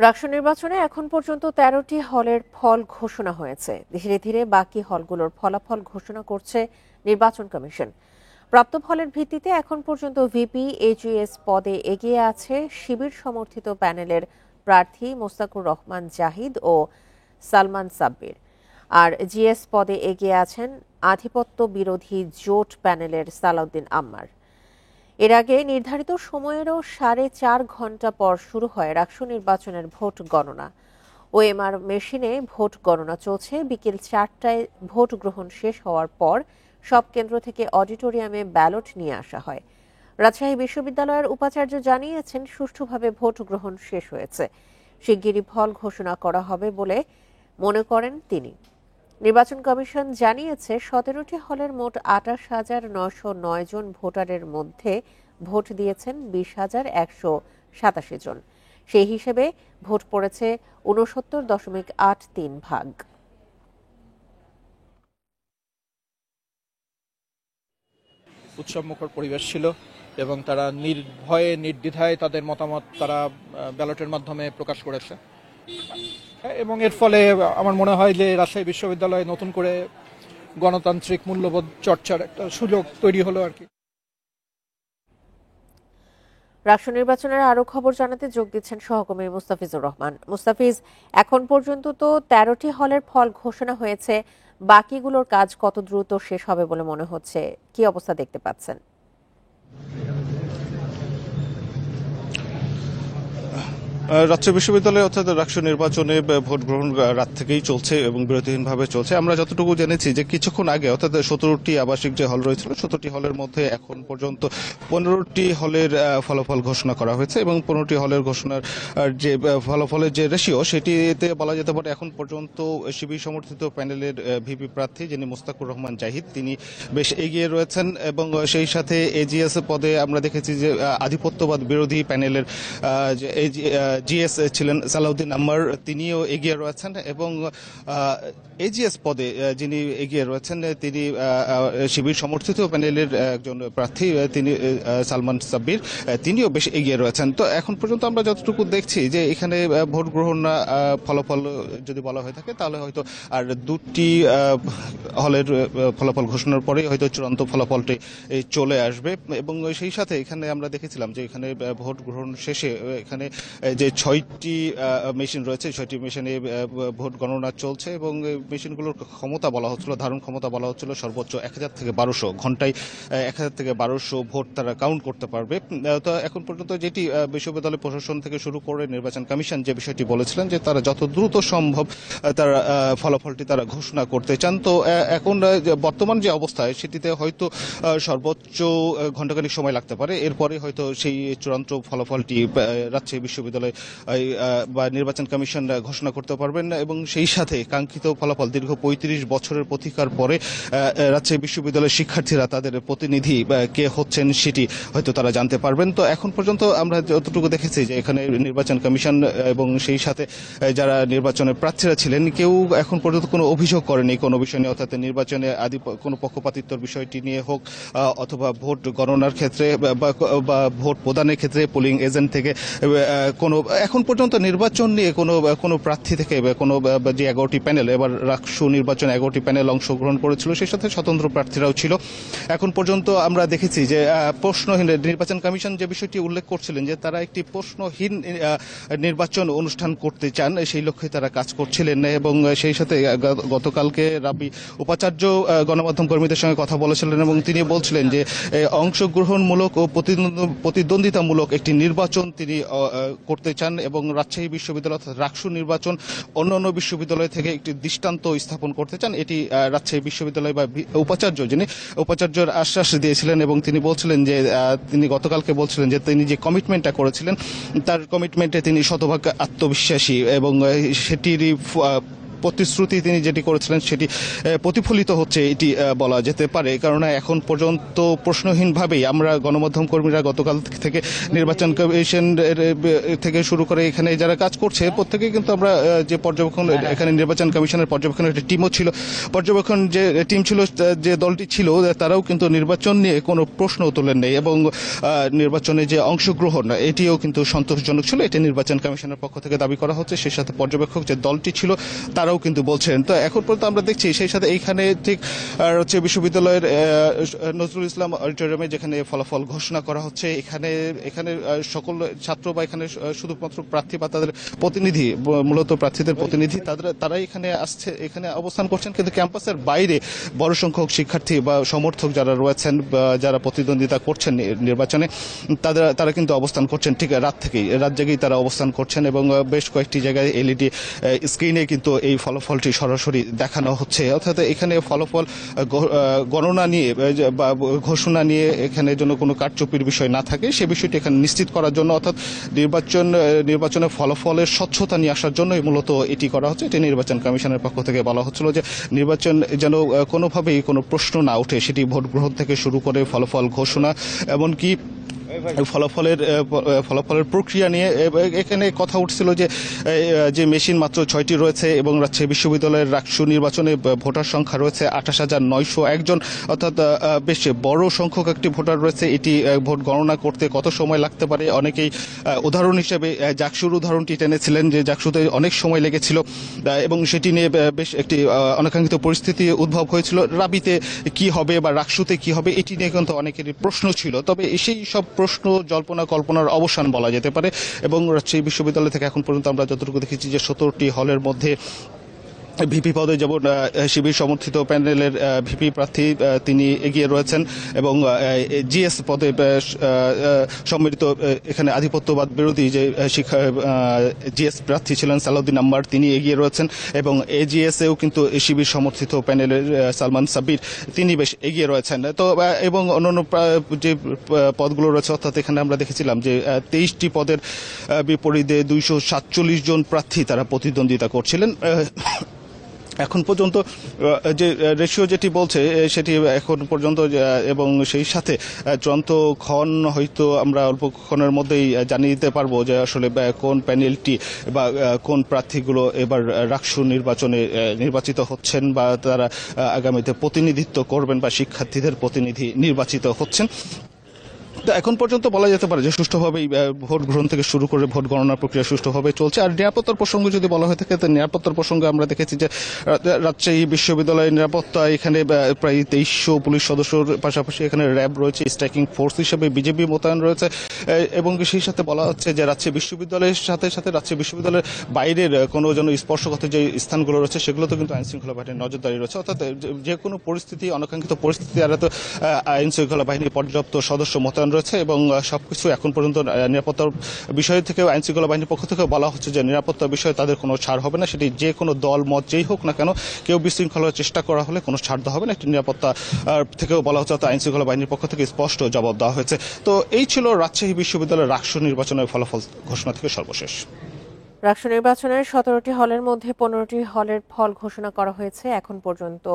রাষ্ট্র নির্বাচনে এখন পর্যন্ত ১৩টি হলের ফল ঘোষণা হয়েছে। ধীরে ধীরে বাকি হলগুলোর ফলাফল ঘোষণা করছে নির্বাচন কমিশন। প্রাপ্ত ফলের ভিত্তিতে এখন পর্যন্ত ভিপি এজিএস পদে এগিয়ে আছে শিবির সমর্থিত প্যানেলের প্রার্থী মোস্তাকুর রহমান জাহিদ ও সালমান সাব্বির, আর জিএস পদে এগিয়ে আছেন আধিপত্য বিরোধী জোট প্যানেলের সালাউদ্দিন আম্মার। এর আগে নির্ধারিত সময়েরও ৪.৫ ঘণ্টা পর শুরু হয় রাষ্ট্র নির্বাচনের ভোট গণনা। ওএমআর মেশিনে ভোট গণনা চলছে। বিকেল ৪টায় ভোট গ্রহণ শেষ হওয়ার পর সব কেন্দ্র থেকে অডিটোরিয়ামে ব্যালট নিয়ে আসা হয়। রাজশাহী বিশ্ববিদ্যালয়ের উপাচার্য জানিয়েছেন, সুষ্ঠুভাবে ভোট গ্রহণ শেষ হয়েছে। শিগগিরই ফল ঘোষণা করা হবে বলে মনে করেন তিনি। নির্বাচন কমিশন জানিয়েছে, ১৭টি হলের মোট ২৮,৯০৯ জন ভোটারের মধ্যে ভোট দিয়েছেন ২০,১৮৭ জন। সেই হিসেবে ভোট পড়েছে ৬৯.৮৩%। উৎসবমুখর পরিবেশ ছিল এবং তারা নির্ভয়ে নির্দ্বিধায় তাদের মতামত তারা ব্যালটের মাধ্যমে প্রকাশ করেছে এবং এর ফলে আমার মনে হয় যে রাজশাহী বিশ্ববিদ্যালয়ে নতুন করে গণতান্ত্রিক মূল্যবোধ চর্চার একটা সুযোগ তৈরি হলো আর কি। রাষ্ট্র নির্বাচনের আরো খবর জানাতে যোগ দিচ্ছেন সহকর্মী মুস্তাফিজুর রহমান। মুস্তাফিজ, এখন পর্যন্ত তো ১৩টি হলের ফল ঘোষণা হয়েছে, বাকিগুলোর কাজ কত দ্রুত শেষ হবে বলে মনে হচ্ছে? কি অবস্থা দেখতে পাচ্ছেন? রাজশাহী বিশ্ববিদ্যালয়ে অর্থাৎ রাষ্ট্র নির্বাচনে ভোট গ্রহণ রাত থেকেই চলছে এবং বিরতিহীনভাবে চলছে। আমরা যতটুকু জেনেছি যে কিছুক্ষণ আগে অর্থাৎ ১৭টি আবাসিক যে হল রয়েছিল, ১৭টি হলের মধ্যে এখন পর্যন্ত ১৫টি হলের ফলাফল ঘোষণা করা হয়েছে এবং ১৫টি হলের ঘোষণার যে ফলাফলের যে রেশিও, সেটিতে বলা যেতে পারে এখন পর্যন্ত শিবির সমর্থিত প্যানেলের ভিপি প্রার্থী যিনি মোস্তাকুর রহমান জাহিদ, তিনি বেশ এগিয়ে রয়েছেন এবং সেই সাথে এজিএস পদে আমরা দেখেছি যে আধিপত্যবাদ বিরোধী প্যানেলের যে জিএস ছিলেন সালাউদ্দিন আম্মার, তিনিও এগিয়ে রয়েছেন এবং এজিএস পদে যিনি এগিয়ে রয়েছেন তিনি শিবির সমর্থিত প্যানেলের একজন প্রার্থী, তিনি সালমান সাব্বির, তিনিও বেশ এগিয়ে রয়েছেন। তো এখন পর্যন্ত আমরা যতটুকু দেখছি যে এখানে ভোট গ্রহণ ফলাফল যদি বলা হয়ে থাকে তাহলে হয়তো আর দুটি হলের ফলাফল ঘোষণার পরেই হয়তো চূড়ান্ত ফলাফলটি চলে আসবে এবং সেই সাথে এখানে আমরা দেখেছিলাম যে এখানে ভোট গ্রহণ শেষে এখানে যে ৬টি মেশিন রয়েছে, ৬টি মেশিনে ভোট গণনা চলছে এবং মেশিনগুলোর ক্ষমতা বলা হচ্ছিল, ধারণ ক্ষমতা বলা হচ্ছিল সর্বোচ্চ ১,০০০ থেকে ১,২০০ ঘন্টায় ১,০০০ থেকে ১,২০০ ভোট তারা কাউন্ট করতে পারবে। তো এখন পর্যন্ত যেটি বিশ্ববিদ্যালয় প্রশাসন থেকে শুরু করে নির্বাচন কমিশন যে বিষয়টি বলেছিলেন যে তারা যত দ্রুত সম্ভব তারা ফলাফলটি তারা ঘোষণা করতে চান। তো এখন বর্তমান যে অবস্থায় সেটিতে হয়তো সর্বোচ্চ ঘণ্টাখানিক সময় লাগতে পারে, এরপরে হয়তো সেই চূড়ান্ত ফলাফলটি রাজশাহী বিশ্ববিদ্যালয় বা নির্বাচন কমিশন ঘোষণা করতে পারবেন এবং সেই সাথে কাঙ্ক্ষিত ফলাফল দীর্ঘ ৩৫ বছরের প্রতীক্ষার পরে রাজশাহী বিশ্ববিদ্যালয়ের শিক্ষার্থীরা তাদের প্রতিনিধি কে হচ্ছেন সেটি হয়তো তারা জানতে পারবেন। তো এখন পর্যন্ত আমরা যতটুকু দেখেছি যে এখানে নির্বাচন কমিশন এবং সেই সাথে যারা নির্বাচনের প্রার্থীরা ছিলেন কেউ এখন পর্যন্ত কোনো অভিযোগ করেনি কোনো বিষয় নিয়ে, অর্থাৎ নির্বাচনে কোনো পক্ষপাতিত্বর বিষয়টি নিয়ে হোক অথবা ভোট গণনার ক্ষেত্রে বা ভোট প্রদানের ক্ষেত্রে পোলিং এজেন্ট থেকে কোনো এখন পর্যন্ত নির্বাচন নিয়ে কোনো প্রার্থী থেকে কোনো যে ১১টি প্যানেল, এবার রাষ্ট্র নির্বাচন ১১টি প্যানেল অংশগ্রহণ করেছিল, সেই সাথে স্বতন্ত্র প্রার্থীরাও ছিল। এখন পর্যন্ত আমরা দেখেছি যে প্রশ্নহীন নির্বাচন কমিশন যে বিষয়টি উল্লেখ করছিলেন যে তারা একটি প্রশ্নহীন নির্বাচন অনুষ্ঠান করতে চান, সেই লক্ষ্যে তারা কাজ করছিলেন এবং সেই সাথে গতকালকে রাবি উপাচার্য গণমাধ্যম কর্মীদের সঙ্গে কথা বলেছিলেন এবং তিনি বলছিলেন যে অংশগ্রহণমূলক ও প্রতিদ্বন্দ্বিতামূলক একটি নির্বাচন তিনি করতে চান এবং রাজশাহী বিশ্ববিদ্যালয় অর্থাৎ রাকসু নির্বাচন অন্যান্য বিশ্ববিদ্যালয় থেকে একটি দৃষ্টান্ত স্থাপন করতে চান, এটি রাজশাহী বিশ্ববিদ্যালয় বা উপাচার্যর আশ্বাস দিয়েছিলেন এবং তিনি বলছিলেন যে তিনি গতকালকে বলছিলেন যে তিনি যে কমিটমেন্টটা করেছিলেন তার কমিটমেন্টে তিনি শতভাগ আত্মবিশ্বাসী এবং সেটিরই প্রতিশ্রুতি তিনি যেটি করেছিলেন সেটি প্রতিফলিত হচ্ছে এটি বলা যেতে পারে। কারণ এখন পর্যন্ত প্রশ্নহীনভাবেই আমরা গণমাধ্যম কর্মীরা গতকাল থেকে নির্বাচন কমিশন থেকে শুরু করে এখানে যারা কাজ করছে প্রত্যেকেই কিন্তু আমরা যে পর্যবেক্ষণ এখানে নির্বাচন কমিশনের পর্যবেক্ষণের একটি টিমও ছিল, পর্যবেক্ষণ যে টিম ছিল, যে দলটি ছিল, তারাও কিন্তু নির্বাচন নিয়ে কোনো প্রশ্ন তোলেন নেই এবং নির্বাচনে যে অংশগ্রহণ এটিও কিন্তু সন্তোষজনক ছিল। এটি নির্বাচন কমিশনের পক্ষ থেকে দাবি করা হচ্ছে। সেই সাথে পর্যবেক্ষক যে দলটি ছিল তারাও কিন্তু বলছেন। তো এখন পর্যন্ত আমরা দেখছি সেই সাথে এইখানে ঠিক হচ্ছে বিশ্ববিদ্যালয়ের নজরুল ইসলাম অডিটোরিয়ামে যেখানে ফলাফল ঘোষণা করা হচ্ছে, এখানে সকল ছাত্র বা এখানে শুধুমাত্র প্রার্থী বা তাদের প্রতিনিধি, মূলত প্রার্থীদের প্রতিনিধি তারাই এখানে আসছে, এখানে অবস্থান করছেন। কিন্তু ক্যাম্পাসের বাইরে বড় সংখ্যক শিক্ষার্থী বা সমর্থক যারা রয়েছেন, যারা প্রতিদ্বন্দ্বিতা করছেন নির্বাচনে, তারা কিন্তু অবস্থান করছেন ঠিক রাত জেগেই তারা অবস্থান করছেন এবং বেশ কয়েকটি জায়গায় এলইডি স্ক্রিনে কিন্তু এই ফলাফলটি সরাসরি দেখানো হচ্ছে। অর্থাৎ এখানে ফলাফল গণনা নিয়ে বা ঘোষণা নিয়ে এখানে যেন কোনো কারচুপির বিষয় না থাকে সে বিষয়টি এখানে নিশ্চিত করার জন্য, অর্থাৎ নির্বাচনের ফলাফলের স্বচ্ছতা নিয়ে আসার জন্যই মূলত এটি করা হচ্ছে। এটি নির্বাচন কমিশনের পক্ষ থেকে বলা হচ্ছিল যে নির্বাচন যেন কোনোভাবেই কোনো প্রশ্ন না ওঠে, সেটি ভোট গ্রহণ থেকে শুরু করে ফলাফল ঘোষণা, এমনকি ফলাফলের প্রক্রিয়া নিয়ে এখানে কথা উঠছিল যে মেশিন মাত্র 6টি রয়েছে এবং রাজশাহী বিশ্ববিদ্যালয়ের রাকসু নির্বাচনে ভোটার সংখ্যা রয়েছে 28,901 জন, অর্থাৎ বেশ বড় সংখ্যক একটি ভোটার রয়েছে। এটি ভোট গণনা করতে কত সময় লাগতে পারে, অনেকেই উদাহরণ হিসেবে জাকসুর উদাহরণটি টেনেছিলেন যে জাকসুতে অনেক সময় লেগেছিল এবং সেটি নিয়ে বেশ একটি অনাকাঙ্ক্ষিত পরিস্থিতি উদ্ভব হয়েছিল। রাবিতে কি হবে বা রাকসুতে কি হবে এটি নিয়ে কিন্তু অনেকেরই প্রশ্ন ছিল। তবে সেই সব প্রশ্ন জল্পনা কল্পনার অবসান বলা যেতে পারে এবং রাজশাহী বিশ্ববিদ্যালয় থেকে এখন পর্যন্ত আমরা যতটুকু দেখেছি যে 17টি হলের মধ্যে ভিপি পদে যেমন শিবির সমর্থিত প্যানেলের ভিপি প্রার্থী তিনি এগিয়ে রয়েছেন এবং জিএস পদে সম্মিলিত এখানে আধিপত্যবাদ বিরোধী যে জিএস প্রার্থী ছিলেন সালাউদ্দিন আম্মার, তিনি এগিয়ে রয়েছেন এবং এজিএসেও কিন্তু শিবির সমর্থিত প্যানেলের সালমান সাব্বির তিনি বেশ এগিয়ে রয়েছেন। তো এবং অন্যান্য যে পদগুলো রয়েছে, অর্থাৎ এখানে আমরা দেখেছিলাম যে 23টি পদের বিপরীতে 247 জন প্রার্থী তারা প্রতিদ্বন্দ্বিতা করছিলেন। এখন পর্যন্ত যে রেশিও যেটি বলছে সেটি এখন পর্যন্ত, এবং সেই সাথে চূড়ান্ত ক্ষণ হয়তো আমরা অল্পক্ষণের মধ্যেই জানিয়ে দিতে পারবো যে আসলে কোন প্যানেলটি বা কোন প্রার্থীগুলো এবার রাকসু নির্বাচনে নির্বাচিত হচ্ছেন বা তারা আগামীতে প্রতিনিধিত্ব করবেন বা শিক্ষার্থীদের প্রতিনিধি নির্বাচিত হচ্ছেন। তো এখন পর্যন্ত বলা যেতে পারে যে সুষ্ঠুভাবেই ভোট গ্রহণ থেকে শুরু করে ভোট গণনার প্রক্রিয়া সুষ্ঠুভাবে চলছে। আর নিরাপত্তার প্রসঙ্গে যদি বলা হয়ে থাকে, তো নিরাপত্তার প্রসঙ্গে আমরা দেখেছি যে রাজশাহী বিশ্ববিদ্যালয়ের নিরাপত্তা এখানে প্রায় 2300 পুলিশ সদস্যর পাশাপাশি এখানে র্যাব রয়েছে, স্ট্রাইকিং ফোর্স হিসেবে বিজেপি মোতায়েন রয়েছে এবং সেই সাথে বলা হচ্ছে যে রাজশাহী বিশ্ববিদ্যালয়ের সাথে সাথে রাজশাহী বিশ্ববিদ্যালয়ের বাইরের কোনো যেন স্পর্শকাতর যে স্থানগুলো রয়েছে সেগুলোতে কিন্তু আইন শৃঙ্খলা বাহিনীর নজরদারি রয়েছে। অর্থাৎ যে কোনো পরিস্থিতি, অনাকাঙ্ক্ষিত পরিস্থিতি এড়াতে আইন শৃঙ্খলা বাহিনীর পর্যাপ্ত সদস্য মোতায়েন রয়েছে এবং সবকিছু এখন পর্যন্ত নিরাপত্তার বিষয় থেকে আইন শৃঙ্খলা বাহিনীর পক্ষ থেকে বলা হচ্ছে যে নিরাপত্তার বিষয়ে তাদের কোনো ছাড় হবে না। সেটি যে কোনো দল মত যেই হোক না কেন, কেউ বিশৃঙ্খলার চেষ্টা করা হলে কোনো ছাড় দেওয়া হবে না। একটি নিরাপত্তা থেকেও বলা হচ্ছে, আইন শৃঙ্খলা বাহিনীর পক্ষ থেকে স্পষ্ট জবাব দেওয়া হয়েছে। তো এই ছিল রাজশাহী বিশ্ববিদ্যালয়ের রাকসু নির্বাচনের ফলাফল ঘোষণা থেকে সর্বশেষ। রাকসু নির্বাচনের 17টি হলের মধ্যে 15টি হলের ফল ঘোষণা করা হয়েছে। এখন পর্যন্ত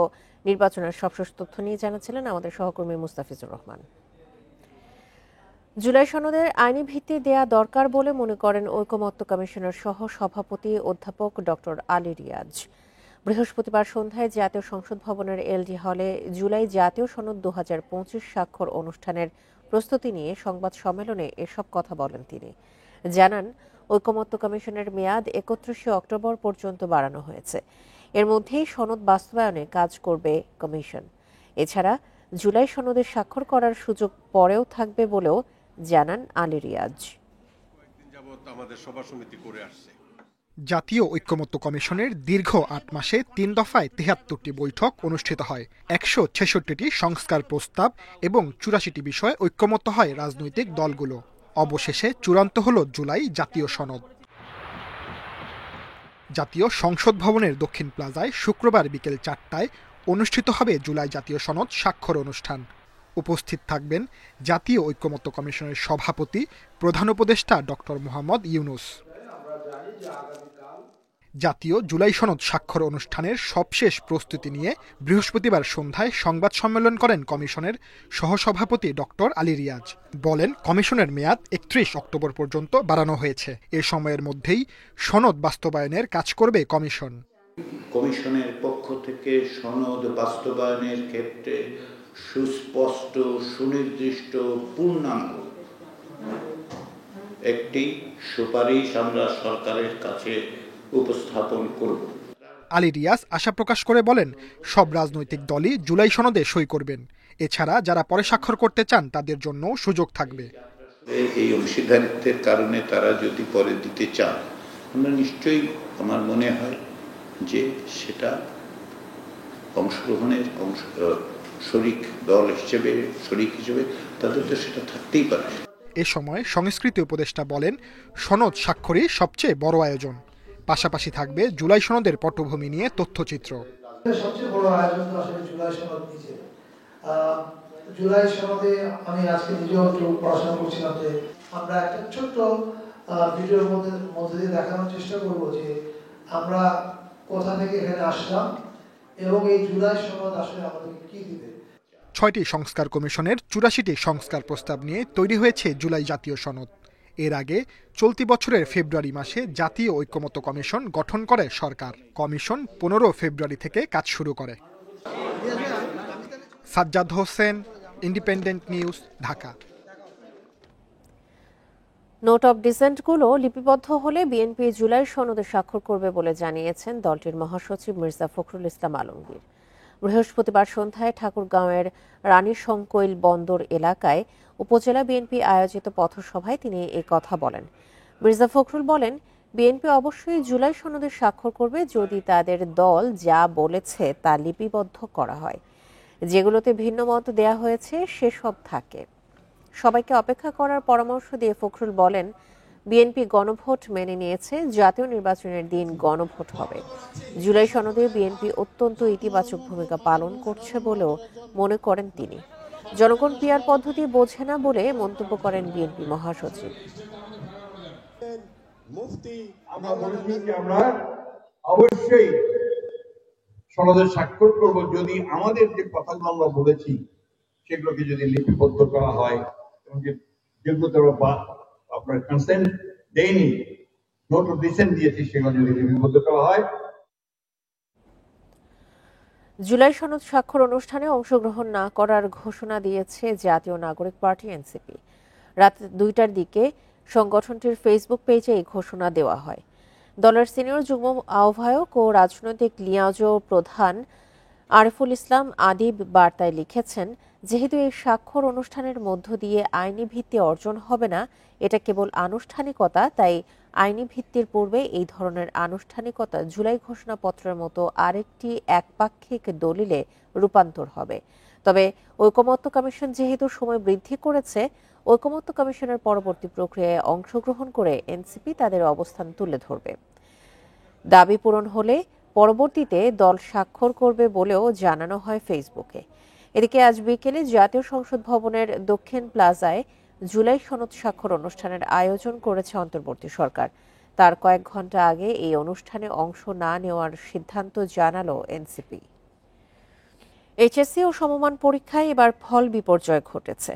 নির্বাচনের সবশেষ তথ্য নিয়ে জানাচ্ছিলেন আমাদের সহকর্মী মুস্তাফিজুর রহমান। জুলাই সনদের আইনি ভিত্তি দেয়া দরকার বলে মনে করেন ঐকমত্য কমিশনের সহ সভাপতি অধ্যাপক ডক্টর আলী রিয়াজ। বৃহস্পতিবার সন্ধ্যায় জাতীয় সংসদ ভবনের এলডি হলে জুলাই জাতীয় সনদ 2025 স্বাক্ষর অনুষ্ঠানের প্রস্তুতি নিয়ে সংবাদ সম্মেলনে এসব কথা বলেন তিনি। জানান, ঐকমত্য কমিশনের মেয়াদ 31 অক্টোবর পর্যন্ত বাড়ানো হয়েছে। এর মধ্যেই সনদ বাস্তবায়নে কাজ করবে কমিশন। এছাড়া জুলাই সনদে স্বাক্ষর করার সুযোগ পরেও থাকবে বলেও জানান আলী রিয়াজ। জাতীয় ঐকমত্য কমিশনের দীর্ঘ 8 মাসে 3 দফায় 73টি বৈঠক অনুষ্ঠিত হয়। 166টি সংস্কার প্রস্তাব এবং 84টি বিষয়ে ঐকমত্য হয় রাজনৈতিক দলগুলো। অবশেষে চূড়ান্ত হল জুলাই জাতীয় সনদ। জাতীয় সংসদ ভবনের দক্ষিণ প্লাজায় শুক্রবার বিকেল 4টায় অনুষ্ঠিত হবে জুলাই জাতীয় সনদ স্বাক্ষর অনুষ্ঠান। উপস্থিত থাকবেন জাতীয় ঐকমত্য কমিশনের সভাপতি প্রধান উপদেষ্টা ডক্টর মোহাম্মদ ইউনুস। জাতীয় জুলাই সনদ স্বাক্ষর অনুষ্ঠানের সবশেষ প্রস্তুতি নিয়ে বৃহস্পতিবার সন্ধ্যায় সংবাদ সম্মেলন করেন কমিশনের সহসভাপতি ডক্টর আলী রিয়াজ। বলেন, কমিশনের মেয়াদ ৩১ অক্টোবর পর্যন্ত বাড়ানো হয়েছে। এ সময়ের মধ্যেই সনদ বাস্তবায়নের কাজ করবে কমিশন। কমিশনের পক্ষ থেকে সনদ বাস্তবায়নের ক্ষেত্রে সুস্পষ্ট, সুনির্দিষ্ট, পূর্ণাঙ্গ একটি সুপারিশ আমরা সরকারের কাছে উপস্থাপন করব। আলী রিয়াজ আশা প্রকাশ করে বলেন, সব রাজনৈতিক দলই জুলাই সনদে সই করবেন। এছাড়া যারা পরে স্বাক্ষর করতে চান তাদের জন্য সুযোগ থাকবে। এই অংশীদারিত্বের কারণে তারা যদি পরে দিতে চান, আমরা নিশ্চয়ই, আমার মনে হয় যে সেটা অংশগ্রহণের শরিক দল হিসেবে, শরিক হিসেবে তাদের তো সেটা থাকতেই পারে। এ সময় সংস্কৃতি উপদেষ্টা বলেন, সনদ স্বাক্ষরই সবচেয়ে বড় আয়োজন। পাশাপাশি থাকবে জুলাই সনদের পটভূমি নিয়ে তথ্যচিত্র। সবচেয়ে বড় আয়োজন তো আসলে জুলাই সনদ নিজে। জুলাই সনদে আমি আজকে নিজেও একটু পড়াশোনা করছিলাম যে আমরা একটা ছোট্ট ভিডিওর মধ্যে দিয়ে দেখানোর চেষ্টা করব যে আমরা কোথা থেকে এখানে আসলাম এবং এই জুলাই সনদ আসলে আমাদেরকে কি দিবে। ৬টি সংস্কার কমিশনের ৮৪টি সংস্কার প্রস্তাব নিয়ে তৈরি হয়েছে জুলাই জাতীয় সনদ। এর আগে চলতি বছরের ফেব্রুয়ারি মাসে জাতীয় ঐকমত্য কমিশন গঠন করে সরকার। কমিশন ১৫ ফেব্রুয়ারি থেকে কাজ শুরু করে। Sajjad Hossain, independent news, Dhaka. Note of ডিসেন্টগুলো লিপিবদ্ধ হলে বিএনপি জুলাই সনদে স্বাক্ষর করবে বলে জানিয়েছেন দলটির মহাসচিব মির্জা ফখরুল ইসলাম আলমগীর। বৃহস্পতিবার সন্ধ্যায় ঠাকুরগাঁওয়ের রানীশংকৈল বন্দর এলাকায় উপজেলা বিএনপি আয়োজিত পথসভায় তিনি এই কথা বলেন। মির্জা ফখরুল বলেন, বিএনপি অবশ্যই জুলাই সনদে স্বাক্ষর করবে যদি তাদের দল যা বলেছে তা লিপিবদ্ধ করা হয়। যেগুলোতে ভিন্ন মত দেয়া হয়েছে সেসব থাকে। সবাইকে অপেক্ষা করার পরামর্শ দিয়ে ফখরুল বলেন, বিএনপি গণভোট মেনে নিয়েছে, জাতীয় নির্বাচনের দিন গণভোট হবে। জুলাই সনদে বিএনপি অত্যন্ত ইতিবাচক ভূমিকা পালন করছে বলেও মনে করেন তিনি। জনগণ পিয়ার পদ্ধতি বোঝে না বলে মন্তব্য করেন বিএনপি মহাসচিব। আমরা মনে করি যে আমরা অবশ্যই সনদে স্বাক্ষর করব যদি আমাদের যে কথাগুলো আমরা বলেছি সেগুলোকে যদি লিপিবদ্ধ করা হয় এবং যেগুলোতে আপনার কনসেন্ট দেয়নি, নোট অফ ডিসেন্ট দিয়েছি, সেগুলো যদি লিপিবদ্ধ করা হয়। জুলাই সনদ স্বাক্ষর অনুষ্ঠানে অংশগ্রহণ না করার ঘোষণা দিয়েছে জাতীয় নাগরিক পার্টি এনসিপি। রাত ২টার দিকে সংগঠনটির ফেসবুক পেজে এই ঘোষণা দেওয়া হয়। দলের সিনিয়র যুগ্ম আহ্বায়ক ও রাজনৈতিক লিয়াজো প্রধান আরিফুল ইসলাম আদিব বার্তায় লিখেছেন, যেহেতু এই স্বাক্ষর অনুষ্ঠানের মধ্য দিয়ে আইনি ভিত্তি অর্জন হবে না, এটা কেবল আনুষ্ঠানিকতা, তাই আইনি ভিত্তির পূর্বে এই ধরনের আনুষ্ঠানিকতা জুলাই ঘোষণাপত্রের মতো আরেকটি একপাক্ষিক দলিলে রূপান্তর হবে। তবে ঐকমত্য কমিশন যেহেতু সময় বৃদ্ধি করেছে, ঐকমত্য কমিশনের পরবর্তী প্রক্রিয়ায় অংশগ্রহণ করে এনসিপি তাদের অবস্থান তুলে ধরবে। দাবি পূরণ হলে পরবর্তীতে দল স্বাক্ষর করবে বলেও জানানো হয় ফেসবুকে। এদিকে আজ বিকেলে জাতীয় সংসদ ভবনের দক্ষিণ প্লাজায় জুলাই সনদ স্বাক্ষর অনুষ্ঠানের আয়োজন করেছে অন্তর্বর্তী সরকার। তার কয়েক ঘন্টা আগে এই অনুষ্ঠানে অংশ না নেওয়ার সিদ্ধান্ত জানালো এনসিপি। এইচএসসি ও সমমান পরীক্ষায় এবার ফল বিপর্যয় ঘটেছে।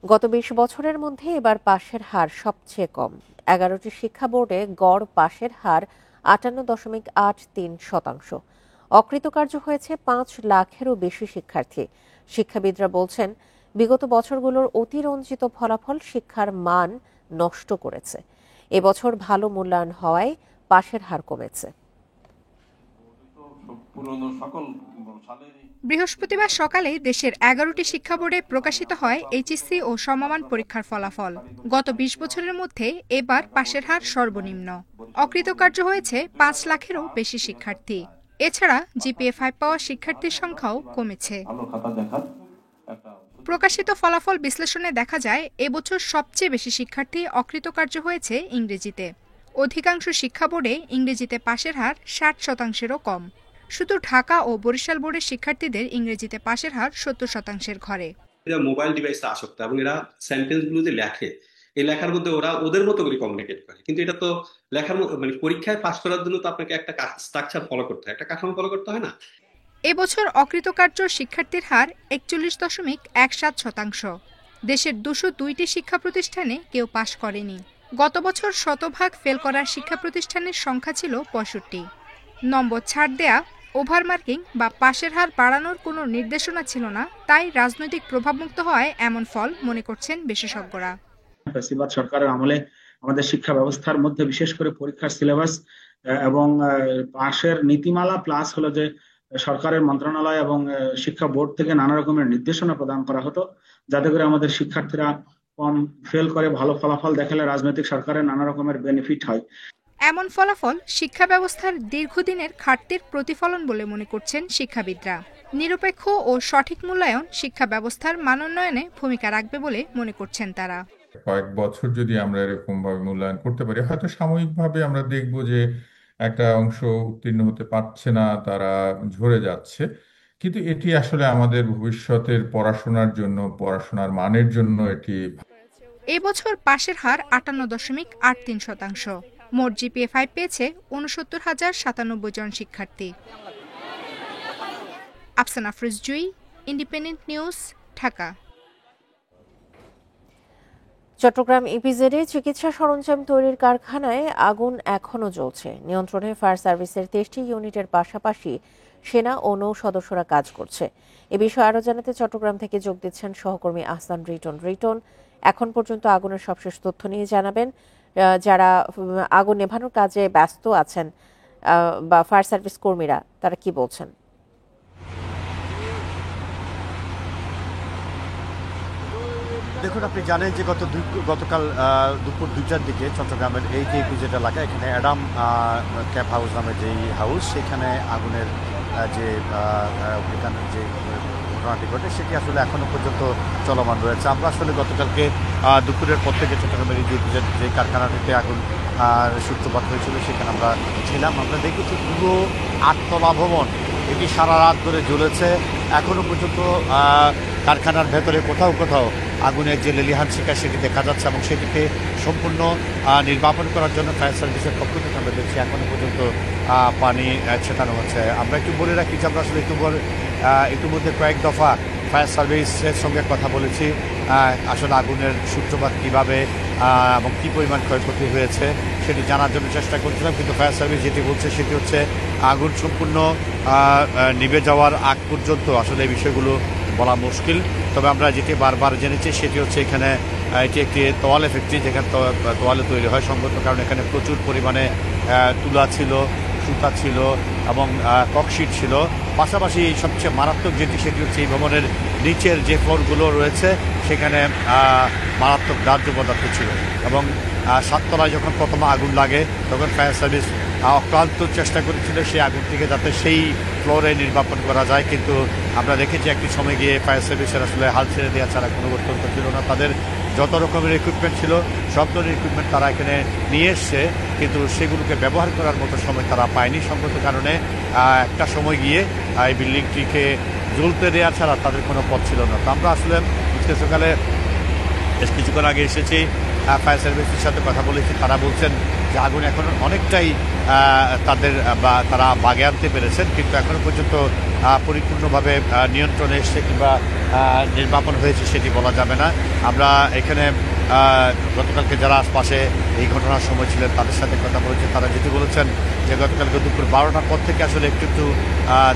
গত ২০ বছরের মধ্যে এবার পাশের হার সবচেয়ে কম। ১১টি শিক্ষা বোর্ডে গড় পাশের হার ৫৮.৮৩%। অকৃতকার্য হয়েছে ৫ লাখেরও বেশি শিক্ষার্থী। শিক্ষাবিদরা বলছেন, বিগত বছরগুলোর অতিরঞ্জিত ফলাফল শিক্ষার মান নষ্ট করেছে। এবছর ভালো মূল্যায়ন হওয়ায় পাশের হার কমেছে। বৃহস্পতিবার সকালে দেশের ১১টি শিক্ষা বোর্ডে প্রকাশিত হয় এইচএসসি ও সমমান পরীক্ষার ফলাফল। গত ২০ বছরের মধ্যে এবার পাশের হার সর্বনিম্ন। অকৃতকার্য হয়েছে ৫ লাখেরও বেশি শিক্ষার্থী। এছাড়া জিপিএ 5 পাওয়া শিক্ষার্থীর সংখ্যাও কমেছে। প্রকাশিত ফলাফল বিশ্লেষণে দেখা যায়, এবছর সবচেয়ে বেশি শিক্ষার্থী অকৃতকার্য হয়েছে ইংরেজিতে। অধিকাংশ শিক্ষা বোর্ডে ইংরেজিতে পাশের হার ৬০%-এরও কম। শুধু ঢাকা ও বরিশাল বোর্ডের শিক্ষার্থীদের ইংরেজিতে পাশের হার ৭০%-এর ঘরে। এরা মোবাইল ডিভাইসে আসক্ত এবং এরা সেন্টেন্সগুলো যে লেখে এই লেখার মধ্যে ওরা ওদের মতো করে কমিউনিকেট করে, কিন্তু এটা তো লেখার মানে পরীক্ষায় পাশ করার জন্য তো আপনাকে একটা স্ট্রাকচার ফলো করতে হয়, একটা কাঠামো ফলো করতে হয় না। এবছর অকৃতকার্য শিক্ষার্থীর হার 41.17%। দেশের 202টি শিক্ষা প্রতিষ্ঠানে কেউ পাশ করেনি। গত বছর শতভাগ ফেল করার শিক্ষা প্রতিষ্ঠানের সংখ্যা ছিল 65। নম্বর ছাড় দেয়া, ওভারমার্কিং বা পাশের হার বাড়ানোর কোনো নির্দেশনা ছিল না, তাই রাজনৈতিক প্রভাবমুক্ত হয় এমন ফল মনে করছেন বিশেষজ্ঞরা। ফ্যাসিবাদ সরকারের আমলে আমাদের শিক্ষা ব্যবস্থার মধ্যে বিশেষ করে পরীক্ষার সিলেবাস এবং পাশের নীতিমালা প্লাস হলো যে সরকারের মন্ত্রণালয় এবং শিক্ষা বোর্ড থেকে নানা রকমের নির্দেশনা প্রদান করা হতো, যাতে করে আমাদের শিক্ষার্থীরা কম ফেল করে ভালো ফলাফল দেখালে রাজনৈতিক সরকারের নানা রকমের বেনিফিট হয়। এমন ফলাফল শিক্ষা ব্যবস্থার দীর্ঘদিনের ঘাটতির প্রতিফলন বলে মনে করছেন শিক্ষাবিদরা। নিরপেক্ষ ও সঠিক মূল্যায়ন শিক্ষা ব্যবস্থার মানোন্নয়নে ভূমিকা রাখবে বলে মনে করছেন তারা। কয়েক বছর যদি আমরা এরকম ভাবে মূল্যায়ন করতে পারি, হয়তো সাময়িকভাবে আমরা দেখব যে একটা অংশ উত্তীর্ণ হতে পারছে না, তারা ঝরে যাচ্ছে, কিন্তু এটি আসলে আমাদের ভবিষ্যতের পড়াশোনার জন্য, পড়াশোনার মানের জন্য এটি। এবছর পাশের হার 58.83%। মোট জিপিএ 5 পেয়েছে 69,097 জন শিক্ষার্থী। আফসানা আফরোজ জুই, ইন্ডিপেন্ডেন্ট নিউজ, ঢাকা। চট্টগ্রাম ইপিজেডে চিকিৎসা সরঞ্জাম তৈরির কারখানায় আগুন এখনও জ্বলছে। নিয়ন্ত্রণে ফায়ার সার্ভিসের 23টি ইউনিটের পাশাপাশি সেনা ও নৌ সদস্যরা কাজ করছে। এ বিষয়ে আরও জানাতে চট্টগ্রাম থেকে যোগ দিচ্ছেন সহকর্মী আহসান রিটন। এখন পর্যন্ত আগুনের সবশেষ তথ্য নিয়ে জানাবেন। যারা আগুন নেভানোর কাজে ব্যস্ত আছেন বা ফায়ার সার্ভিস কর্মীরা, তারা কি বলছেন? দেখুন, আপনি জানেন যে গতকাল দুপুর 2টার দিকে চট্টগ্রামের এই যে ইপিজেড এলাকা, এখানে অ্যাডাম ক্যাপ হাউস নামে যেই হাউস, সেখানে আগুনের যে অগ্নিকাণ্ডের যে ঘটনাটি ঘটে সেটি আসলে এখনো পর্যন্ত চলমান রয়েছে। আমরা আসলে গতকালকে দুপুরের পর থেকে চট্টগ্রামের এই যে ইপিজেড যে কারখানাটিতে আগুন সূত্রপাত হয়েছিল সেখানে আমরা ছিলাম। আমরা দেখেছি পুরো 8তলা ভবন, এটি সারা রাত ধরে জ্বলেছে। এখনো পর্যন্ত কারখানার ভেতরে কোথাও কোথাও আগুনের যে লেলিহান শিকা সেটি দেখা যাচ্ছে এবং সেটিকে সম্পূর্ণ নির্বাপন করার জন্য ফায়ার সার্ভিসের পক্ষ থেকে আমরা দেখছি এখনো পর্যন্ত পানি ছেটানো হচ্ছে। আমরা একটু বলে রাখি যে আমরা আসলে ইতিমধ্যে কয়েক দফা ফায়ার সার্ভিসের সঙ্গে কথা বলেছি, আসলে আগুনের সূত্রপাত কীভাবে এবং কী পরিমাণ ক্ষয়ক্ষতি হয়েছে সেটি জানার জন্য চেষ্টা করছিলাম, কিন্তু ফায়ার সার্ভিস যেটি বলছে সেটি হচ্ছে আগুন সম্পূর্ণ নিভে যাওয়ার আগ পর্যন্ত আসলে এই বিষয়গুলো বলা মুশকিল। তবে আমরা যেটি বারবার জেনেছি সেটি হচ্ছে এখানে এটি একটি তোয়ালে ফ্যাক্টরি, যেখানে তোয়ালে তৈরি হয় সংগত কারণ এখানে প্রচুর পরিমাণে তুলা ছিল, সুতা ছিল এবং ককশিট ছিল। পাশাপাশি সবচেয়ে মারাত্মক যেটি সেটি হচ্ছে এই ভবনের নিচের যে ফ্লোরগুলো রয়েছে সেখানে মারাত্মক দাহ্য পদার্থ ছিল এবং 7তলায় যখন প্রথম আগুন লাগে তখন ফায়ার সার্ভিস অক্লান্ত চেষ্টা করেছিল সেই আগুনটিকে যাতে সেই ফ্লোরে নির্বাপন করা যায়, কিন্তু আমরা দেখেছি একটি সময় গিয়ে ফায়ার সার্ভিসের আসলে হাল ছেড়ে দেওয়া ছাড়া কোনো বক্তব্য ছিল না। তাদের যত রকমের ইকুইপমেন্ট ছিল সব ধরনের ইকুইপমেন্ট তারা এখানে নিয়ে এসছে, কিন্তু সেগুলোকে ব্যবহার করার মতো সময় তারা পায়নি সংগত কারণে। একটা সময় গিয়ে এই বিল্ডিংটিকে জ্বলতে দেওয়া ছাড়া তাদের কোনো পথ ছিল না। তো আমরা আসলে সকালে বেশ কিছুক্ষণ আগে এসেছি, ফায়ার সার্ভিসের সাথে কথা বলেছি, তারা বলছেন যে আগুন এখন অনেকটাই তারা বাগে আনতে পেরেছেন, কিন্তু এখনো পর্যন্ত পরিপূর্ণভাবে নিয়ন্ত্রণে এসছে কিংবা নির্বাপন হয়েছে সেটি বলা যাবে না। আমরা এখানে গতকালকে যারা আশপাশে এই ঘটনার সময় ছিলেন তাদের সাথে কথা বলেছে, তারা যেটি বলেছেন যে গতকালকে দুপুর 12টার পর থেকে আসলে একটু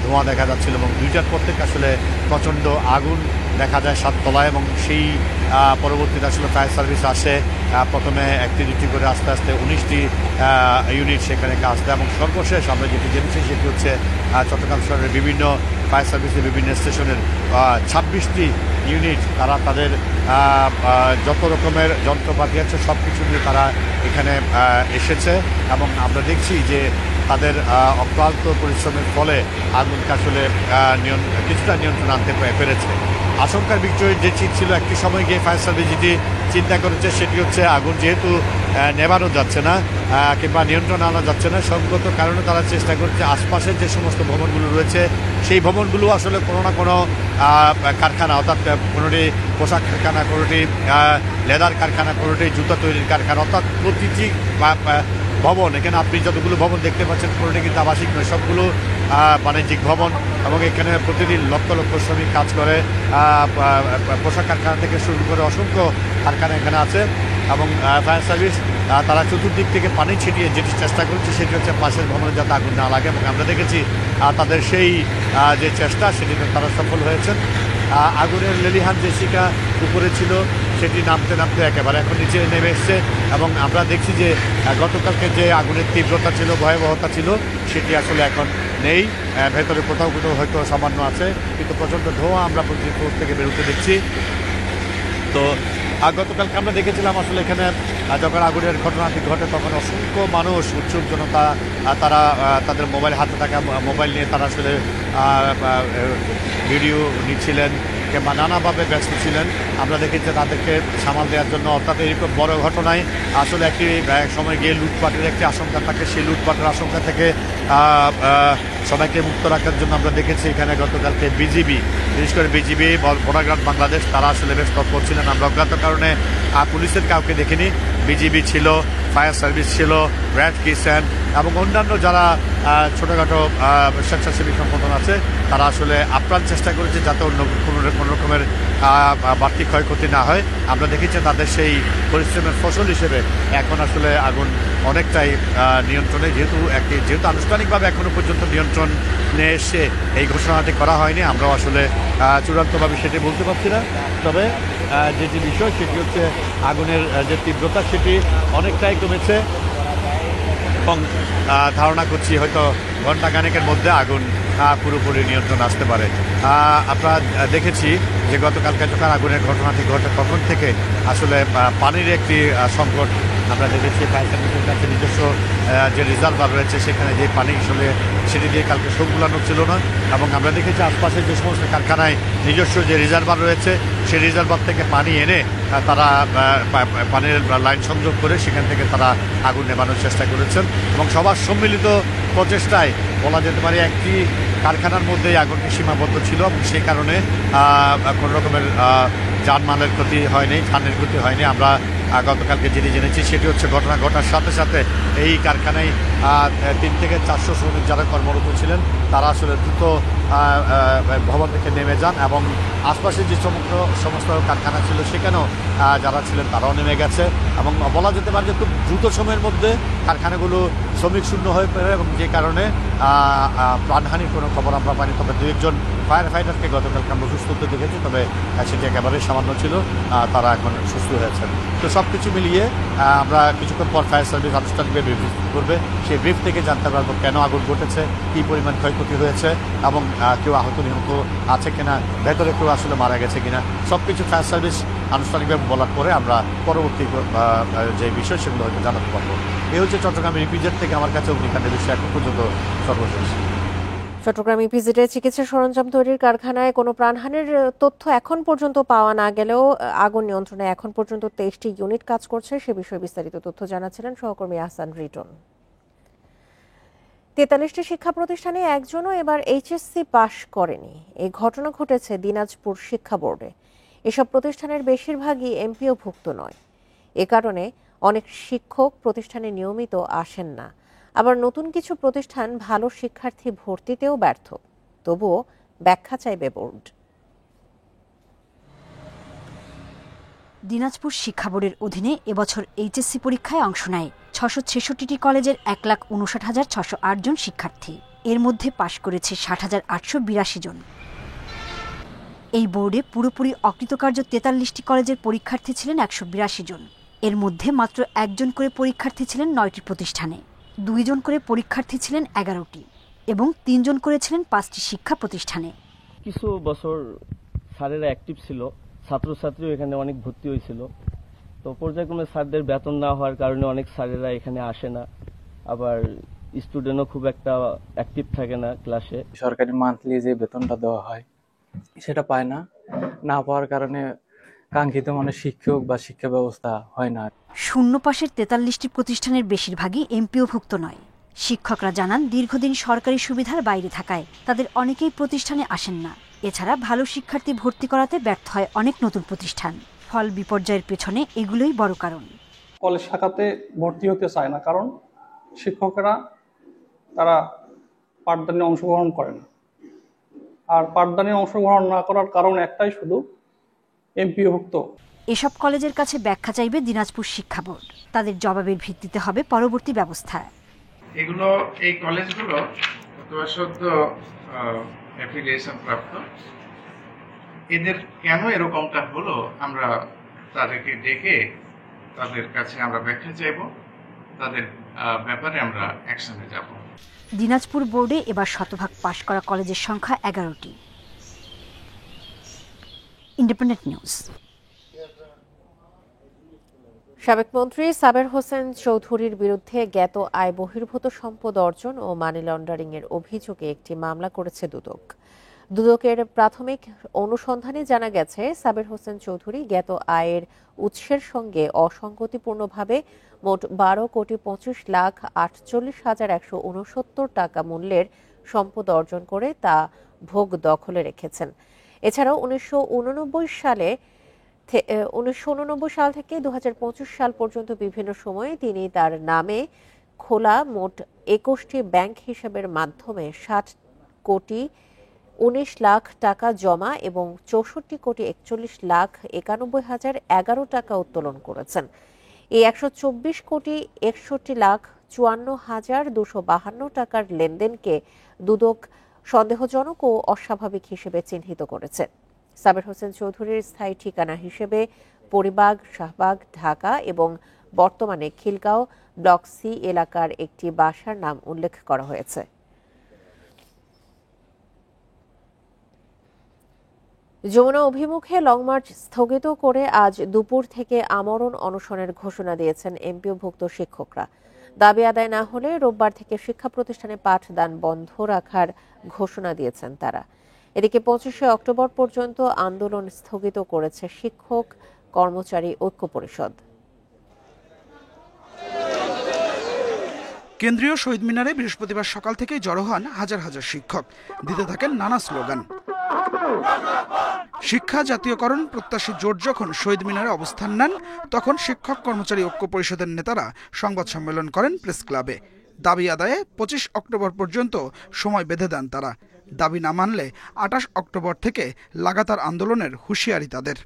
ধোঁয়া দেখা যাচ্ছিল এবং 2টার পর থেকে আসলে প্রচণ্ড আগুন দেখা যায় 7তলায় এবং সেই পরবর্তীতে আসলে ফায়ার সার্ভিস আসে। প্রথমে 1টি করে আস্তে আস্তে 19টি ইউনিট সেখানে কাজ দেয় এবং সর্বশেষ আমরা যেটি জেনেছি সেটি হচ্ছে চট্টগ্রাম শহরের বিভিন্ন ফায়ার সার্ভিসের বিভিন্ন স্টেশনের 26টি ইউনিট তারা তাদের যত রকমের যন্ত্রপাতি আছে সব কিছু নিয়ে তারা এখানে এসেছে এবং আমরা দেখছি যে তাদের অক্লান্ত পরিশ্রমের ফলে আগুনকে আসলে কিছুটা নিয়ন্ত্রণ আনতে পেরেছে। আশঙ্কার বিষয় যে ছিল একটি সময় গিয়ে ফায়ার সার্ভিস যেটি চিন্তা করেছে সেটি হচ্ছে আগুন যেহেতু নেভানো যাচ্ছে না কিংবা নিয়ন্ত্রণ আনা যাচ্ছে না, সঙ্গত কারণে তারা চেষ্টা করছে আশপাশের যে সমস্ত ভবনগুলো রয়েছে সেই ভবনগুলো আসলে কোনো না কোনো কারখানা, অর্থাৎ কোনোটি পোশাক কারখানা, কোনোটি লেদার কারখানা, কোনোটি জুতা তৈরির কারখানা, অর্থাৎ প্রতিটি ভবন, এখানে আপনি যতগুলো ভবন দেখতে পাচ্ছেন কোনোটি কিন্তু আবাসিক নয়, সবগুলো বাণিজ্যিক ভবন এবং এখানে প্রতিদিন লক্ষ লক্ষ শ্রমিক কাজ করে। পোশাক কারখানা থেকে শুরু করে অসংখ্য কারখানা এখানে আছে এবং ফায়ার সার্ভিস তারা চতুর্দিক থেকে পানি ছিটিয়ে যেটি চেষ্টা করছে সেটি হচ্ছে পাশের ভবনে যাতে আগুন না লাগে এবং আমরা দেখেছি তাদের সেই যে চেষ্টা সেটিতে তারা সফল হয়েছেন। আগুনের লেলিহান যে শিখা উপরে ছিল সেটি নামতে নামতে একেবারে এখন নিচে নেমে এসছে এবং আমরা দেখছি যে গতকালকে যে আগুনের তীব্রতা ছিল, ভয়াবহতা ছিল, সেটি আসলে এখন নেই। ভেতরে কোথাও কোথাও হয়তো সামান্য আছে, কিন্তু প্রচণ্ড ধোঁয়া আমরা প্রতিদিন থেকে বেরোতে দেখছি। তো গতকালকে আমরা দেখেছিলাম আসলে এখানে যখন আগুনের ঘটনাটি ঘটে তখন অসংখ্য মানুষ, উৎসুক জনতা, তারা তাদের মোবাইল হাতে থাকা মোবাইল নিয়ে তারা আসলে ভিডিও নিচ্ছিলেন কিংবা নানাভাবে ব্যস্ত ছিলেন। আমরা দেখেছি তাদেরকে সামাল দেওয়ার জন্য, অর্থাৎ এরকম বড় ঘটনায় আসলে একটি সময় গিয়ে লুটপাটের একটি আশঙ্কা থাকে, সেই লুটপাটের আশঙ্কা থেকে সবাইকে মুক্ত রাখার জন্য আমরা দেখেছি এখানে গতকালকে বিজিবি, বিশেষ করে বিজিবি বর্ডার বাংলাদেশ, তারা আসলে বেশ তৎপর ছিলেন। আমরা অজ্ঞাত কারণে পুলিশের কাউকে দেখিনি, বিজিবি ছিল, ফায়ার সার্ভিস ছিল, রেড ক্রিসেন্ট এবং অন্যান্য যারা ছোটোখাটো স্বেচ্ছাসেবী সংগঠন আছে তারা আসলে আপ্রাণ চেষ্টা করেছে যাতে অন্য কোনো রকমের বাড়তি ক্ষয়ক্ষতি না হয়। আমরা দেখেছি তাদের সেই পরিশ্রমের ফসল হিসেবে এখন আসলে আগুন অনেকটাই নিয়ন্ত্রণে, যেহেতু আনুষ্ঠানিকভাবে এখনও পর্যন্ত নিয়ন্ত্রণে এসে এই ঘোষণাটি করা হয়নি, আমরাও আসলে চূড়ান্তভাবে সেটি বলতে পারছি না। তবে যেটি বিষয় সেটি হচ্ছে আগুনের যে তীব্রতা সেটি অনেকটাই কমেছে এবং ধারণা করছি হয়তো ঘণ্টাখানেকের মধ্যে আগুন পুরোপুরি নিয়ন্ত্রণ আসতে পারে। আমরা দেখেছি যে গতকালকে যখন আগুনের ঘটনাটি ঘটে তখন থেকে আসলে পানির একটি সংকট আমরা দেখেছি। ফায়ার সার্ভিসের কাছে নিজস্ব যে রিজার্ভার রয়েছে সেখানে যে পানি আসলে সেটি দিয়ে কালকে সংকুলানো ছিল না এবং আমরা দেখেছি আশপাশের যে সমস্ত কারখানায় নিজস্ব যে রিজার্ভার রয়েছে সেই রিজার্ভার থেকে পানি এনে তারা পানির লাইন সংযোগ করে সেখান থেকে তারা আগুন নেভানোর চেষ্টা করেছেন এবং সবার সম্মিলিত প্রচেষ্টায় বলা যেতে পারে একটি কারখানার মধ্যেই আগুনটি সীমাবদ্ধ ছিল এবং সেই কারণে কোনো রকমের যানমালের ক্ষতি হয়নি, প্রাণের ক্ষতি হয়নি। আমরা গতকালকে যেটি জেনেছি সেটি হচ্ছে ঘটনা ঘটার সাথে সাথে এই কারখানায় 3 থেকে 400 শ্রমিক যারা কর্মরত ছিলেন তারা আসলে দ্রুত ভবন থেকে নেমে যান এবং আশপাশে যে সমস্ত কারখানা ছিল সেখানেও যারা ছিলেন তারাও নেমে গেছে এবং বলা যেতে পারে যে খুব দ্রুত সময়ের মধ্যে কারখানাগুলো শ্রমিক শূন্য হয়ে পড়ে এবং যে কারণে প্রাণহানির কোনো খবর আমরা পাইনি। তবে 2-1 ফায়ার ফাইটারকে গতকালকে আমরা সুস্থ হতে দেখেছি, তবে সেটি একেবারেই সামান্য ছিল, তারা এখন সুস্থ হয়েছেন। তো সব কিছু মিলিয়ে আমরা কিছুক্ষণ পর ফায়ার সার্ভিস আনুষ্ঠানিকভাবে ব্রিফ করবে, সেই ব্রিফ থেকে জানতে পারবো কেন আগুন ঘটেছে, কী পরিমাণ ক্ষয়ক্ষতি হয়েছে এবং কেউ আহত নিহত আছে কিনা, ভেতরে কেউ আসলে মারা গেছে কিনা, সব কিছু ফায়ার সার্ভিস আনুষ্ঠানিকভাবে বলার পরে আমরা পরবর্তী যে বিষয় সেগুলো হয়তো জানাতে পারবো। এই হচ্ছে চট্টগ্রামের ইপিজেড থেকে আমার কাছে অগ্নিকাণ্ডের বিষয় এখন পর্যন্ত সর্বশেষ। চট্টগ্রাম ইপিজেডে চিকিৎসা সরঞ্জাম তৈরির কারখানায় কোনো প্রাণহানির তথ্য এখন পর্যন্ত পাওয়া না গেলেও আগুন নিয়ন্ত্রণে এখন পর্যন্ত 23টি ইউনিট কাজ করছে, সে বিষয়ে বিস্তারিত তথ্য জানাচ্ছিলেন সহকর্মী আহসান রিটন। 43টি শিক্ষা প্রতিষ্ঠানে একজনও এবার এইচএসসি পাশ করেনি। এই ঘটনা ঘটেছে দিনাজপুর শিক্ষা বোর্ডে। এসব প্রতিষ্ঠানের বেশিরভাগই এমপিওভুক্ত নয়। এ কারণে অনেক শিক্ষক প্রতিষ্ঠানে নিয়মিত আসেন না। আবার নতুন কিছু প্রতিষ্ঠান ভালো শিক্ষার্থী ভর্তিতেও ব্যর্থ। তবুও ব্যাখ্যা চাইবে বোর্ড। দিনাজপুর শিক্ষা বোর্ডের অধীনে এবছর এইচএসসি পরীক্ষায় অংশ নেয় 666টি কলেজের 1,59,608 জন শিক্ষার্থী। এর মধ্যে পাশ করেছে 60,882 জন। এই বোর্ডে পুরোপুরি অকৃতকার্য 43টি কলেজের পরীক্ষার্থী ছিলেন 182 জন। এর মধ্যে মাত্র 1 জন করে পরীক্ষার্থী ছিলেন 9টি প্রতিষ্ঠানে, 2 জন করে পরীক্ষার্থী ছিলেন 11টি এবং 3 জন করে ছিলেন 5টি শিক্ষা প্রতিষ্ঠানে। কিছু বছর স্যারেরা অ্যাক্টিভ ছিল, ছাত্রছাত্রীও এখানে অনেক ভর্তি হয়েছিল। তো পর্যায়ক্রমে স্যারদের বেতন না হওয়ার কারণে অনেক স্যারেরা এখানে আসে না, আবার স্টুডেন্টও খুব একটা অ্যাক্টিভ থাকে না ক্লাসে। সরকারি মান্থলি যে বেতনটা দেওয়া হয় সেটা পায় না, না পাওয়ার কারণে কাঙ্ক্ষিত মানের শিক্ষক বা শিক্ষা ব্যবস্থা হয় না। শূন্য পাশের ৪৩টি প্রতিষ্ঠানের বেশিরভাগই এমপিওভুক্ত নয়। শিক্ষকরা জানান দীর্ঘদিন সরকারি সুবিধার বাইরে থাকায় তাদের অনেকেই প্রতিষ্ঠানে আসেন না। এছাড়া ভালো শিক্ষার্থী ভর্তি করাতে ব্যর্থ হয় অনেক নতুন প্রতিষ্ঠান। ফল বিপর্যয়ের পেছনে এগুলোই বড় কারণ। কলেজ শাখাতে ভর্তি হতে চায় না, কারণ শিক্ষকেরা তারা পাঠদানে অংশগ্রহণ করে না। আর পাঠদানে অংশগ্রহণ না করার কারণ একটাই, শুধু এমপিওভুক্ত। এসব কলেজের কাছে ব্যাখ্যা চাইবে দিনাজপুর শিক্ষা বোর্ড। তাদের জবাবের ভিত্তিতে হবে পরবর্তী ব্যবস্থা। এই কলেজগুলো সদ্য অ্যাফিলিয়েশন প্রাপ্ত, এদের কেন এরকমটা হলো আমরা তাদেরকে ডেকে তাদের কাছে আমরা ব্যাখ্যা চাইব, তাদের ব্যাপারে আমরা অ্যাকশনে যাব। দিনাজপুর বোর্ডে এবার শতভাগ পাশ করা কলেজের সংখ্যা 11টি। Independent news. সাবেক মন্ত্রী সাবের হোসেন চৌধুরীর বিরুদ্ধে জ্ঞাত আয় বহির্ভূত সম্পদ অর্জন ও মানি লন্ডারিং এর অভিযোগে একটি মামলা করেছে দুদক। দুদকের প্রাথমিক অনুসন্ধানে জানা গেছে, সাবের হোসেন চৌধুরী জ্ঞাত আয়ের উৎসের সঙ্গে অসঙ্গতিপূর্ণভাবে মোট 12,48,48,169 টাকা মূল্যের সম্পদ অর্জন করে তা ভোগ দখলে রেখেছেন। এছাড়াও 1989 সাল থেকে 2025 সাল পর্যন্ত বিভিন্ন সময়ে তিনি তার নামে খোলা মোট 21টি ব্যাংক হিসাবের মাধ্যমে 60,19 লাখ টাকা জমা এবং 64,41,91,011 টাকা উত্তোলন করেছেন। এই 124,61,54,252 টাকার লেনদেনকে দুদক সন্দেহজনক ও অস্বাভাবিক হিসেবে চিহ্নিত করেছে। সাবের হোসেন চৌধুরীর স্থায়ী ঠিকানা হিসেবে পরিবাগ, শাহবাগ, ঢাকা এবং বর্তমানে খিলগাঁও ব্লক সি এলাকার একটি বাসার নাম উল্লেখ করা হয়েছে। যমুনা অভিমুখে লং মার্চ স্থগিত করে আজ দুপুর থেকে আমরণ অনশনের ঘোষণা দিয়েছেন এমপিওভুক্ত শিক্ষকরা। দাবি আদায় না হলে রোববার থেকে শিক্ষা প্রতিষ্ঠানে পাঠদান বন্ধ রাখার ঘোষণা দিয়েছেন তারা। এদিকে 25শে অক্টোবর পর্যন্ত আন্দোলন স্থগিত করেছে শিক্ষক কর্মচারী ঐক্য পরিষদ। কেন্দ্রীয় শহীদ মিনারে বৃহস্পতিবার সকাল থেকে জড়ো হন হাজার হাজার শিক্ষক। দিতে থাকেন নানা স্লোগান। শিক্ষা জাতীয়করণ প্রত্যাশী জোট যখন শহীদ মিনারে অবস্থান নেন, তখন শিক্ষক কর্মচারী ঐক্য পরিষদের নেতারা সংবাদ সম্মেলন করেন প্রেস ক্লাবে। দাবি আদায়ে 25 অক্টোবর পর্যন্ত সময় বেঁধে দেন তারা। দাবি না মানলে 28 অক্টোবর থেকে লাগাতার আন্দোলনের হুঁশিয়ারি তাদের।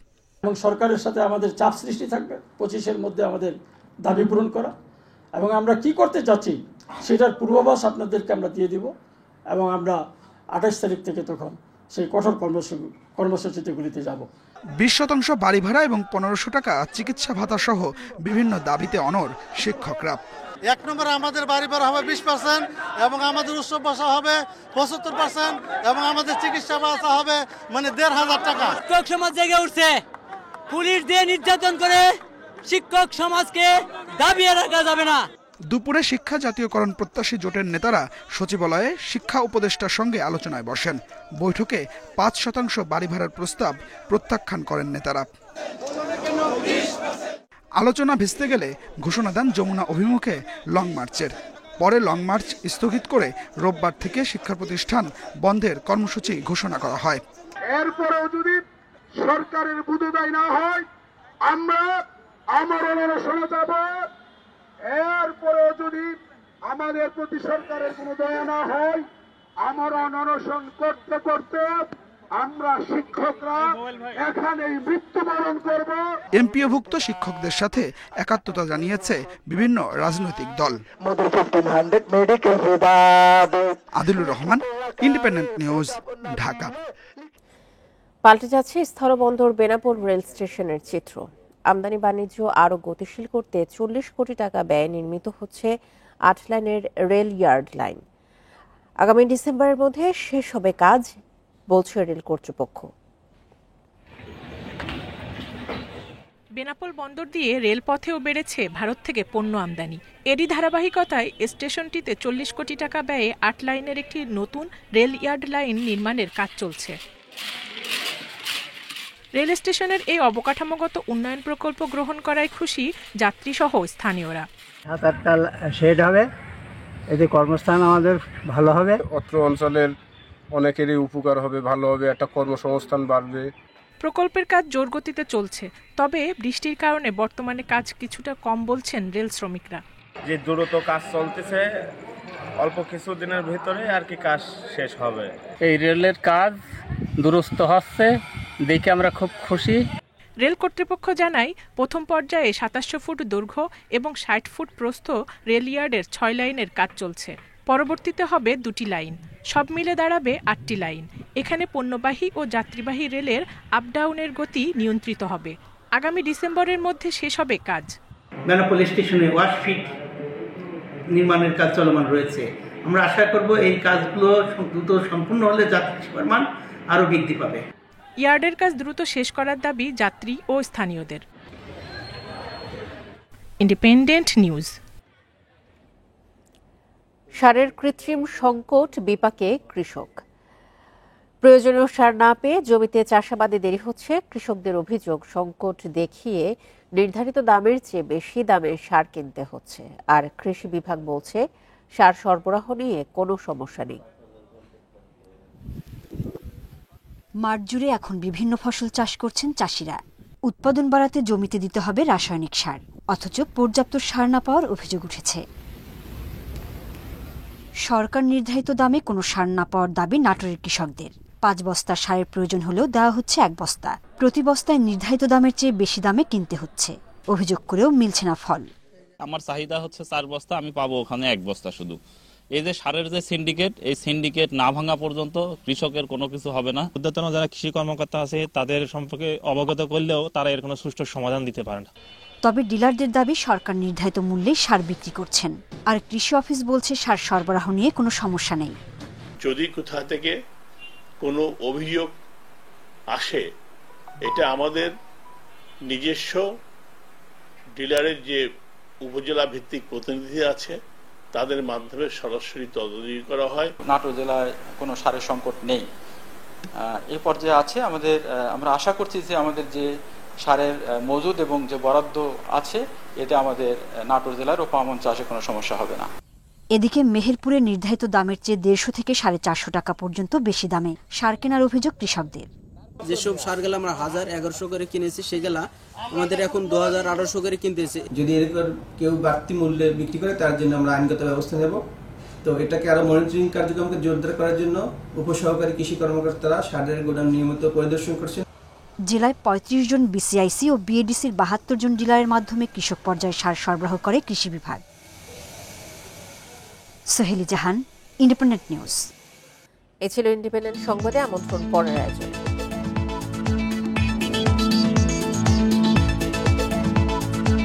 এবং সরকারের সাথে আমাদের চাপ সৃষ্টি থাকবে 25-এর মধ্যে আমাদের দাবি পূরণ করা, এবং আমরা কি করতে চাচ্ছি সেটার পূর্বাভাস আপনাদেরকে আমরা দিয়ে দিব, এবং আমরা 28 তারিখ থেকে তখন সেই কঠোর কর্মসূচিগুলিতে যাব। 20% বাড়ি ভাড়া এবং 1500 টাকা চিকিৎসা ভাতা সহ বিভিন্ন দাবিতে অনড় শিক্ষকরা। 1 নম্বরে আমাদের বাড়ি ভাড়া হবে 20% এবং আমাদের উৎসব ভাষা হবে 75% এবং আমাদের চিকিৎসা ভাতা হবে 1,500 টাকা। শিক্ষক সমাজ জেগে উঠছে, পুলিশ দিয়ে নির্যাতন করে শিক্ষক সমাজকে দাবিয়ে রাখা যাবে না। দুপুরে শিক্ষা জাতীয়করণ প্রত্যাশী জোটের নেতারা সচিবালয়ে শিক্ষা উপদেষ্টার সঙ্গে আলোচনায় বসেন। বৈঠকে 5% বাড়ি ভাড়ার প্রস্তাব প্রত্যাখ্যান করেন নেতারা। আলোচনা ভেস্তে গেলে ঘোষণা দেন যমুনা অভিমুখে লং মার্চের। পরে লং মার্চ স্থগিত করে রোববার থেকে শিক্ষা প্রতিষ্ঠান বন্ধের কর্মসূচি ঘোষণা করা হয়। এরপরেও যদি সরকারের বুঝোদায় না হয়, আমরা আমরণ অনশনে যাব। এরপরেও যদি আমাদের প্রতি সরকারের কোনো দয়া না হয়, আমরণ অনশন করতে করতে আমরা শিক্ষকরা এখানেই মৃত্যুবরণ করব। এমপিওভুক্ত শিক্ষকদের সাথে একাত্মতা জানিয়েছে বিভিন্ন রাজনৈতিক দল। Adilur Rahman, independent news, Dhaka. পাল্টে যাচ্ছে স্থলবন্দর বেনাপোল রেল স্টেশনের চিত্র। আমদানি বাণিজ্য আরও গতিশীল করতে 40 কোটি টাকা ব্যয়ে নির্মিত হচ্ছে 8 লাইনের রেল ইয়ার্ড লাইন। আগামী ডিসেম্বরের মধ্যে শেষ হবে কাজ, বলছে রেল কর্তৃপক্ষ। বেনাপোল বন্দর দিয়ে রেলপথেও বেড়েছে ভারত থেকে পণ্য আমদানি। এরই ধারাবাহিকতায় স্টেশনটিতে 40 কোটি টাকা ব্যয়ে 8 লাইনের একটি নতুন রেল ইয়ার্ড লাইন নির্মাণের কাজ চলছে। রেল স্টেশনের এই অবকাঠামোগত উন্নয়ন প্রকল্প গ্রহণ করায় খুশি যাত্রীসহ স্থানীয়রা। 7-8টা শেড হবে, এতে কর্মস্থান আমাদের ভালো হবে। অত্র অঞ্চলের অনেকেরই উপকার হবে, ভালো হবে, একটা কর্মসংস্থান বাড়বে। প্রকল্পের কাজ জোর গতিতে চলছে, তবে বৃষ্টির কারণে বর্তমানে কাজ কিছুটা কম বলছেন রেল শ্রমিকরা। যে দ্রুত কাজ চলতেছে, অল্প কিছু দিনের ভিতরে আর কি কাজ শেষ হবে। এই রেলের কাজ দুরস্ত হচ্ছে, দেখে আমরা খুব খুশি। রেল কর্তৃপক্ষ জানায় প্রথম পর্যায়ে 2700 ফুট দৈর্ঘ্য এবং 60 ফুট প্রস্থ রেল ইয়ার্ডের 6 লাইনের কাজ চলছে। পরবর্তীতে হবে 2টি লাইন, সব মিলে দাঁড়াবে 8টি লাইন। এখানে পণ্যবাহী ও যাত্রীবাহী রেলের আপডাউনের গতি নিয়ন্ত্রিত হবে। আগামী ডিসেম্বরের মধ্যে শেষ হবে কাজ। বেনাপোল স্টেশনে ওয়াশফিট নির্মাণের কাজ চলমান রয়েছে। আমরা আশা করব এই কাজগুলো দ্রুত সম্পূর্ণ হলে যাত্রী সেবার মান আরও বৃদ্ধি পাবে। ইয়ার্ডের কাজ দ্রুত শেষ করার দাবি যাত্রী ও স্থানীয়দের। Independent news. সারের কৃত্রিম সংকট বিপাকে কৃষক। প্রয়োজনীয় সার না পেয়ে জমিতে চাষাবাদে দেরি হচ্ছে। কৃষকদের অভিযোগ, সংকট দেখিয়ে নির্ধারিত দামের চেয়ে বেশি দামের সার কিনতে হচ্ছে। আর কৃষি বিভাগ বলছে সার সরবরাহ নিয়ে কোনো সমস্যা নেই। মাঠ জুড়ে এখন বিভিন্ন ফসল চাষ করছেন চাষিরা। উৎপাদন বাড়াতে জমিতে দিতে হবে রাসায়নিক সার, অথচ পর্যাপ্ত সার না পাওয়ার অভিযোগ উঠেছে। সরকার নির্ধারিত দামে কোনো সার না পাওয়ার দাবি নাটোরের কৃষকদের। 5 বস্তা সারের প্রয়োজন হলেও দেওয়া হচ্ছে 1 বস্তা। প্রতি বস্তায় নির্ধারিত দামের চেয়ে বেশি দামে কিনতে হচ্ছে। অভিযোগ করেও মিলছে না ফল। আমার চাহিদা হচ্ছে 4 বস্তা, আমি পাবো ওখানে 1 বস্তা শুধু। এই যে সারের যে সিন্ডিকেট, এই সিন্ডিকেট না ভাঙা পর্যন্ত কৃষকের কোনো কিছু হবে না। ঊর্ধ্বতন যারা কৃষি কর্মকর্তা আছে তাদের সম্পর্কে অবগত করলেও তারা এর কোনো সুষ্ঠু সমাধান দিতে পারে না। তবে ডিলারদের দাবি সরকার নির্ধারিত মূল্যে সার বিক্রি করছেন। আর কৃষি অফিস বলছে সার সরবরাহ নিয়ে কোনো সমস্যা নেই। যদি কোথা থেকে কোনো অভিযোগ আসে, এটা আমাদের নিজস্ব ডিলারের যে উপজেলা ভিত্তিক প্রতিনিধি আছে তাদের মাধ্যমে সরাসরি তদারকি করা হয়। নাটোর জেলায় কোনো সারের সংকট নেই, এই পর্যায়ে আছে। আমরা আশা করছি যে আমাদের যে সারের মজুদ এবং যে বরাদ্দ আছে, এতে আমাদের নাটোর জেলার রূপামন চাষে কোনো সমস্যা হবে না। এদিকে মেহেরপুরে নির্ধারিত দামের চেয়ে 150 থেকে 450 টাকা পর্যন্ত বেশি দামে সার কেনার অভিযোগ কৃষকদের। যেসব সারগুলো আমরা 1000-1100 করে কিনেছি, সেগুলা আমাদের এখন 2000-1800 করে কিনতেছে। যদি এরকম কেউ বাড়তি মূল্যে বিক্রি করে, তার জন্য আমরা আইনগত ব্যবস্থা নেব। তো এটাকে আরো মনিটরিং কার্যক্রমকে জোরদার করার জন্য উপসহকারী কৃষি কর্মকর্তারা সারের গোদাম নিয়মিত পরিদর্শন করছেন। জেলায় 35 জন বিসিআইসি ও বিএডিসির 72 জন ডিলারের মাধ্যমে কৃষক পর্যায়ে সার সরবরাহ করে কৃষি বিভাগ। সোহেলি জাহান, ইন্ডিপেন্ডেন্ট নিউজ। এ ছিল ইন্ডিপেন্ডেন্ট সংবাদে আমন্ত্রণ পরের আয়োজন।